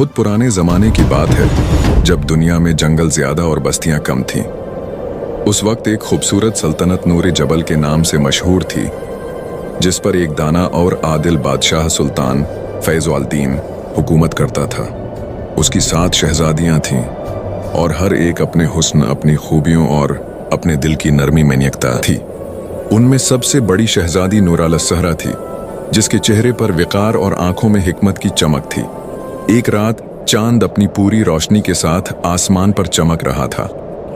बहुत पुराने ज़माने की बात है, जब दुनिया में जंगल ज़्यादा और बस्तियां कम थीं। उस वक्त एक खूबसूरत सल्तनत नूर जबल के नाम से मशहूर थी, जिस पर एक दाना और आदिल बादशाह सुल्तान फैज़-उल-दीन हुकूमत करता था। उसकी 7 शहजादियां थीं और हर एक अपने हुस्न, अपनी खूबियों और अपने दिल की नरमी में नियक्ता थी। उनमें सबसे बड़ी शहजादी नूर अल-सहरा थी, जिसके चेहरे पर विकार और आंखों में हिकमत की चमक थी। एक रात चांद अपनी पूरी रोशनी के साथ आसमान पर चमक रहा था,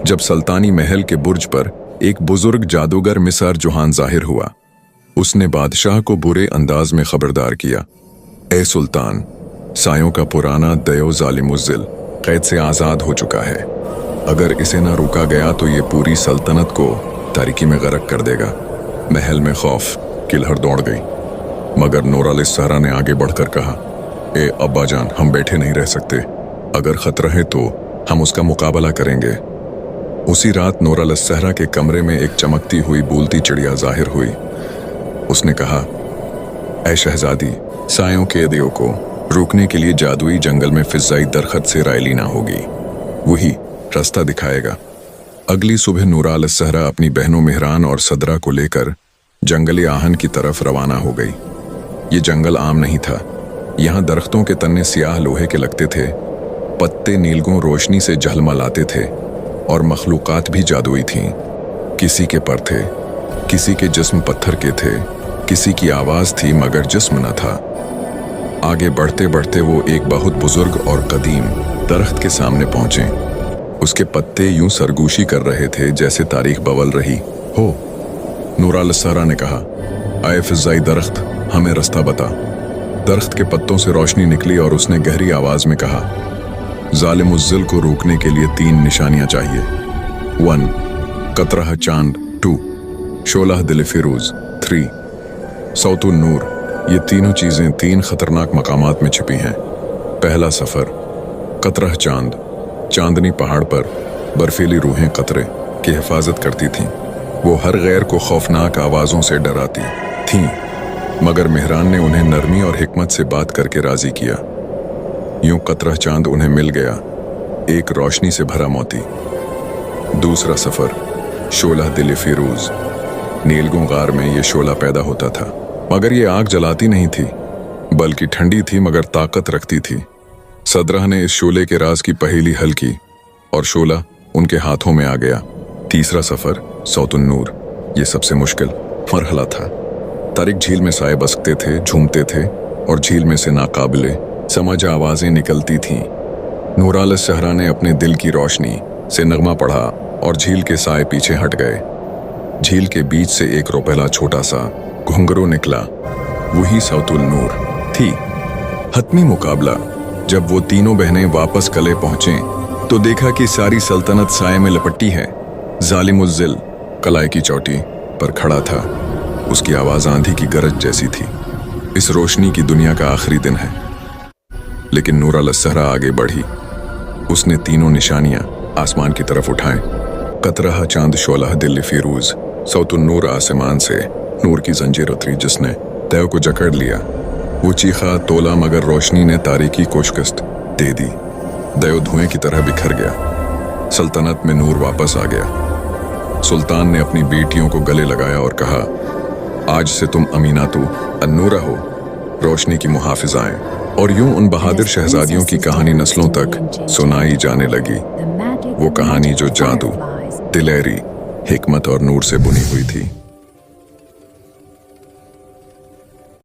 जब सुल्तानी महल के बुर्ज पर एक बुजुर्ग जादूगर मिसर जुहान जाहिर हुआ। उसने बादशाह को बुरे अंदाज में खबरदार किया, ए सुल्तान, सायों का पुराना दयो ज़ालिमुज़्ज़िल कैद से आज़ाद हो चुका है। अगर इसे ना रोका गया तो ये पूरी सल्तनत को तारीकी में गरक कर देगा। महल में खौफ की लहर दौड़ गई, मगर नूर अल-सहरा ने आगे बढ़कर कहा, ए अब्बा जान, हम बैठे नहीं रह सकते। अगर खतरा है तो हम उसका मुकाबला करेंगे। उसी रात नूर अल-सहरा के कमरे में एक चमकती हुई बोलती चिड़िया जाहिर हुई। उसने कहा, ऐ शहजादी, सायों के दियों को रोकने के लिए जादुई जंगल में फिजाई दरख्त से राय लेना होगी, वही रास्ता दिखाएगा। अगली सुबह नूर अल-सहरा अपनी बहनों मेहरान और सदरा को लेकर जंगली आहन की तरफ रवाना हो गई। ये जंगल आम नहीं था। यहाँ दरख्तों के तने सियाह लोहे के लगते थे, पत्ते नीलगों रोशनी से झलमलाते थे और मखलूकात भी जादुई थीं। किसी के पर थे, किसी के जिस्म पत्थर के थे, किसी की आवाज़ थी मगर जिस्म न था। आगे बढ़ते बढ़ते वो एक बहुत बुजुर्ग और कदीम दरख्त के सामने पहुंचे। उसके पत्ते यूं सरगोशी कर रहे थे जैसे तारीख बवल रही हो। नूर अल-सहरा ने कहा, आए फिजाई दरख्त, हमें रास्ता बता। दरख्त के पत्तों से रोशनी निकली और उसने गहरी आवाज में कहा, ज़ालिमुज़्ज़िल को रोकने के लिए 3 निशानियां चाहिए। 1 कतरा चांद, 2 शोला दिल फिरोज, 3 सौतुन नूर। ये तीनों चीजें 3 खतरनाक मकामात में छिपी हैं। पहला सफर, कतरा चांद। चांदनी पहाड़ पर बर्फीली रूहें कतरे की हिफाजत करती थीं। वो हर गैर को खौफनाक आवाज़ों से डराती थीं, मगर मेहरान ने उन्हें नरमी और हिकमत से बात करके राजी किया। यूं कतरा चांद उन्हें मिल गया, एक रोशनी से भरा मोती। दूसरा सफर, शोला दिल फिरोज। नीलगों गार में ये शोला पैदा होता था, मगर ये आग जलाती नहीं थी, बल्कि ठंडी थी मगर ताकत रखती थी। सदरा ने इस शोले के राज की पहेली हल की और शोला उनके हाथों में आ गया। तीसरा सफर, सौतुन नूर। ये सबसे मुश्किल मरहला था। तारिक झील में साए बसते थे, झूमते थे और झील में से नाकाबिले समझ आवाजें निकलती थीं। नूर अल-सहरा ने अपने दिल की रोशनी से नगमा पढ़ा और झील के साए पीछे हट गए। झील के बीच से एक रुपेला छोटा सा घुंघरू निकला, वही सौतुन नूर थी। हतमी मुकाबला। जब वो तीनों बहनें वापस कले पहुंचे तो देखा कि सारी सल्तनत साए में लपटी है। ज़ालिमुज़्ज़िल कलाई की चोटी पर खड़ा था। उसकी आवाज़ आंधी की गरज जैसी थी। इस रोशनी की दुनिया का आखिरी दिन है। लेकिन नूर अल-सहरा आगे बढ़ी। उसने तीनों निशानियां आसमान की तरफ उठाएं। कतरा चांद, शोला दिल फिरोज, सौतुन नूर। आसमान से नूर की जंजीर उतरी जिसने दयो को जकड़ लिया। वो चीखा, तोला, मगर रोशनी ने तारीकी को शिकस्त दे दी। दयो धुएं की तरह बिखर गया। सल्तनत में नूर वापस आ गया। सुल्तान ने अपनी बेटियों को गले लगाया और कहा, आज से तुम अमीनातु अन्नूरा हो, रोशनी की मुहाफिजाएं। और यूं उन बहादुर शहजादियों की कहानी नस्लों तक सुनाई जाने लगी। वो कहानी जो जादू, दिलेरी, हिकमत और नूर से बुनी हुई थी।